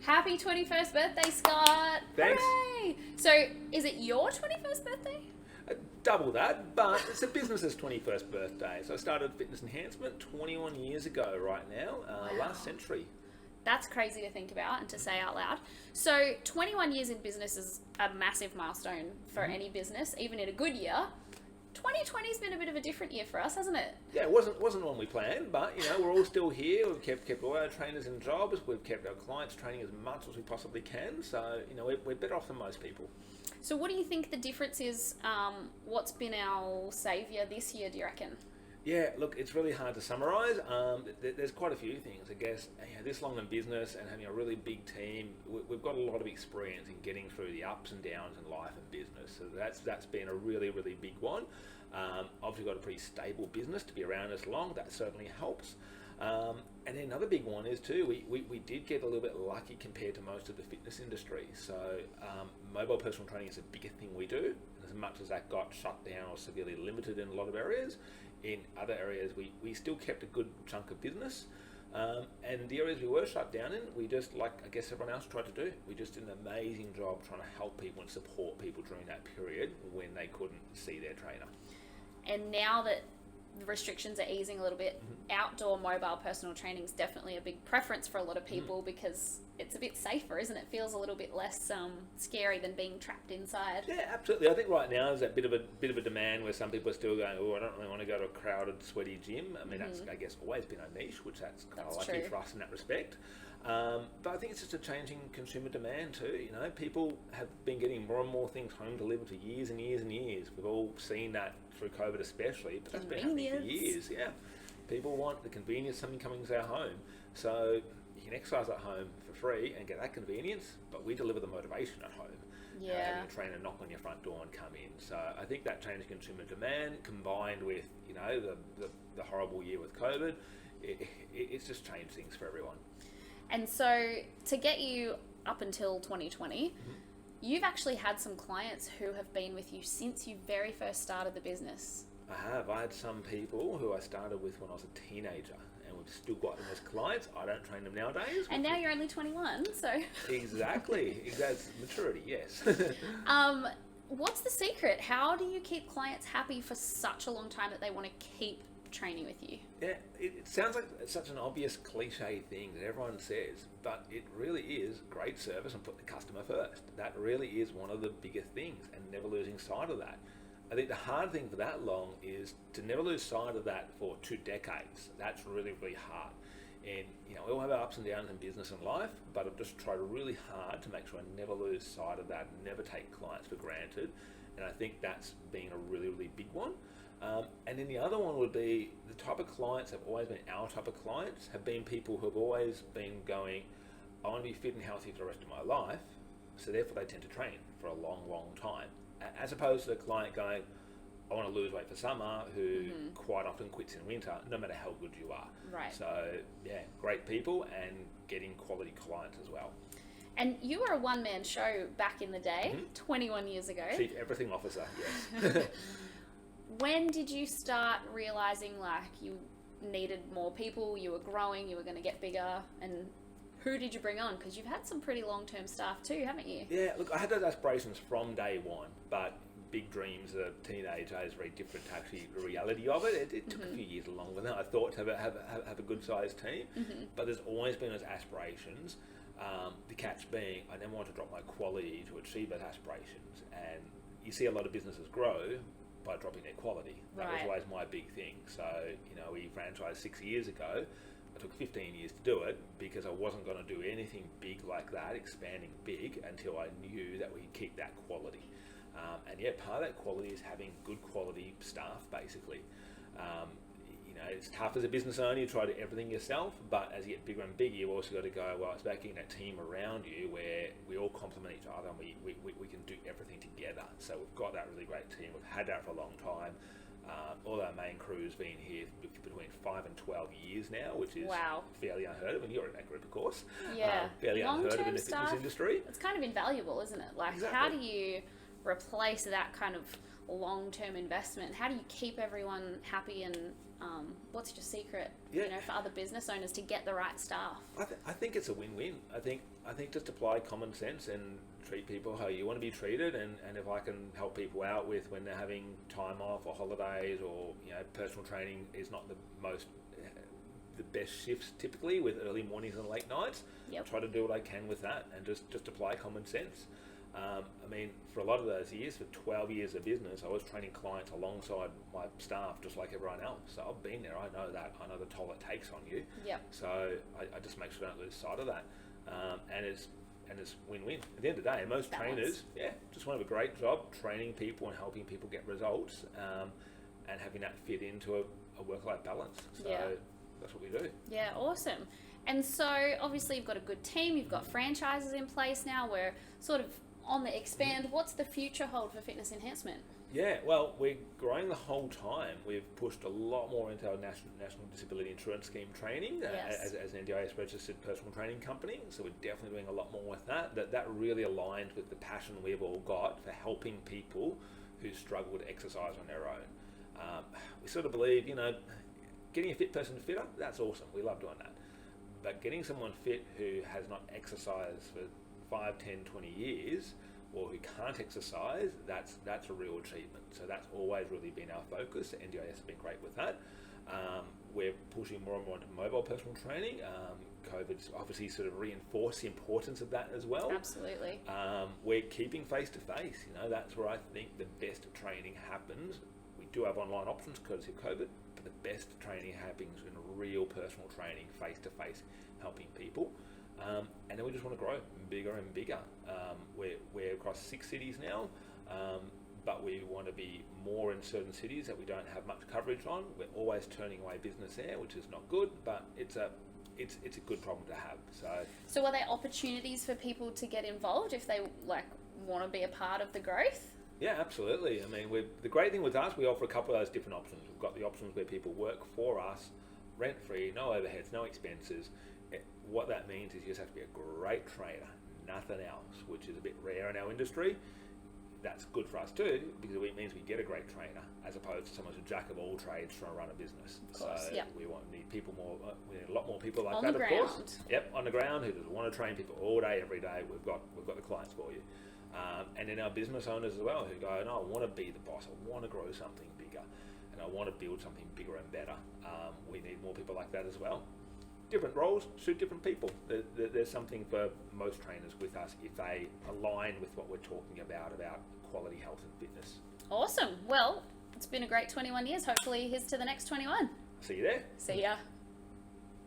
Happy 21st birthday, Scott! Thanks. Hooray! So, is it your 21st birthday? Double that, but it's a business's 21st birthday. So I started Fitness Enhancement 21 years ago right now, last century. That's crazy to think about and to say out loud. So 21 years in business is a massive milestone for any business, even in a good year. 2020's been a bit of a different year for us, hasn't it? Yeah, it wasn't one we planned, but we're all still here. We've kept all our trainers in jobs. We've kept our clients training as much as we possibly can. So we're better off than most people. So what do you think the difference is? What's been our saviour this year, do you reckon? Yeah, look, it's really hard to summarise. There's quite a few things, I guess. This long in business and having a really big team, we've got a lot of experience in getting through the ups and downs in life and business. So that's been a really, really big one. Obviously got a pretty stable business to be around as long. That certainly helps. And then another big one is too, we did get a little bit lucky compared to most of the fitness industry. So mobile personal training is a bigger thing we do. As much as that got shut down or severely limited in a lot of areas, in other areas we still kept a good chunk of business. And the areas we were shut down in, we just, like I guess everyone else tried to do, we just did an amazing job trying to help people and support people during that period when they couldn't see their trainer. And now that the restrictions are easing a little bit, outdoor mobile personal training is definitely a big preference for a lot of people because it's a bit safer, isn't it? It feels a little bit less scary than being trapped inside. Yeah, absolutely. I think right now there's that bit of a demand where some people are still going, oh, I don't really want to go to a crowded, sweaty gym. I mean, that's, I guess, always been a niche, which that's kind of lucky for us in that respect. But I think it's just a changing consumer demand too. People have been getting more and more things home delivered for years and years and years. We've all seen that through COVID especially, but that's been happening for years. Yeah, people want the convenience of something coming to their home. So you can exercise at home for free and get that convenience, but we deliver the motivation at home. Having a trainer knock on your front door and come in. So I think that changing consumer demand combined with the horrible year with COVID, it's just changed things for everyone. And so to get you up until 2020, you've actually had some clients who have been with you since you very first started the business. I have. I had some people who I started with when I was a teenager, and we've still got them as clients. I don't train them nowadays. And now you're only 21, so... Exactly. That's maturity, yes. What's the secret? How do you keep clients happy for such a long time that they want to keep training with you? Yeah, it sounds like it's such an obvious cliche thing that everyone says, but it really is great service and put the customer first. That really is one of the biggest things, and never losing sight of that. I think the hard thing for that long is to never lose sight of that for 2 decades. That's really, really hard. And we all have our ups and downs in business and life, but I've just tried really hard to make sure I never lose sight of that, never take clients for granted. And I think that's been a really, really big one. And then the other one would be the type of clients have always been our type of clients, have been people who have always been going, I want to be fit and healthy for the rest of my life, so therefore they tend to train for a long, long time. As opposed to the client going, I want to lose weight for summer, who quite often quits in winter, no matter how good you are. Right. So, yeah, great people and getting quality clients as well. And you were a one-man show back in the day, 21 years ago. Chief Everything Officer, yes. When did you start realising like you needed more people, you were growing, you were going to get bigger, and who did you bring on? Because you've had some pretty long-term staff too, haven't you? Yeah, look, I had those aspirations from day one, but big dreams at a teenage age is very different to actually the reality of it. It took a few years longer than I thought to have a good-sized team, but there's always been those aspirations. The catch being, I never want to drop my quality to achieve those aspirations, and you see a lot of businesses grow by dropping their quality. That was always my big thing. So, we franchised 6 years ago. It took 15 years to do it because I wasn't going to do anything big like that, expanding big, until I knew that we'd keep that quality. And yeah, part of that quality is having good quality staff, basically. It's tough as a business owner, you try to do everything yourself, but as you get bigger and bigger, you've also got to go, well, it's about getting that team around you where we all complement each other and we can do everything together. So we've got that really great team. We've had that for a long time. All our main crew's been here between 5 and 12 years now, which is fairly unheard of. And you're in that group, of course. Yeah. Fairly unheard of in the fitness industry. It's kind of invaluable, isn't it? Like, how do you replace that kind of long-term investment. How do you keep everyone happy, and what's your secret, for other business owners to get the right staff? I think it's a win-win. I think just apply common sense and treat people how you want to be treated, and if I can help people out with when they're having time off or holidays, or personal training is not the best shifts typically, with early mornings and late nights. Try to do what I can with that, and just apply common sense. For a lot of those years, for 12 years of business, I was training clients alongside my staff, just like everyone else. So I've been there. I know that. I know the toll it takes on you. So I just make sure I don't lose sight of that. And it's win-win. At the end of the day, most trainers, just want to have a great job training people and helping people get results, and having that fit into a work-life balance. So that's what we do. Yeah, awesome. And so obviously you've got a good team, you've got franchises in place now, we're sort of on the expand. What's the future hold for Fitness Enhancement? Yeah, well, we're growing the whole time. We've pushed a lot more into our National Disability Insurance Scheme training as an NDIS registered personal training company. So we're definitely doing a lot more with that. That really aligned with the passion we've all got for helping people who struggle to exercise on their own. We sort of believe, getting a fit person fitter, that's awesome. We love doing that. But getting someone fit who has not exercised for 5, 10, 20 years, or who can't exercise, that's a real achievement. So that's always really been our focus. NDIS has been great with that. We're pushing more and more into mobile personal training. COVID's obviously sort of reinforced the importance of that as well. Absolutely. We're keeping face-to-face. That's where I think the best training happens. We do have online options courtesy of COVID, but the best training happens in real personal training, face-to-face, helping people. And then we just want to grow bigger and bigger. We're across 6 cities now, but we want to be more in certain cities that we don't have much coverage on. We're always turning away business there, which is not good, but it's a good problem to have. So are there opportunities for people to get involved if they want to be a part of the growth? Yeah, absolutely. The great thing with us, we offer a couple of those different options. We've got the options where people work for us, rent-free, no overheads, no expenses. What that means is you just have to be a great trainer, nothing else, which is a bit rare in our industry. That's good for us too, because it means we get a great trainer, as opposed to someone who's a jack of all trades trying to run a business. Of course, we need people more. We need a lot more people like that, of course. Yep, on the ground, who just want to train people all day, every day. We've got the clients for you. And then our business owners as well, who go, no, I want to be the boss, I want to grow something bigger, and I want to build something bigger and better. We need more people like that as well. Different roles suit different people. There's something for most trainers with us if they align with what we're talking about quality health and fitness. Awesome. Well, it's been a great 21 years. Hopefully here's to the next 21. See you there. See ya.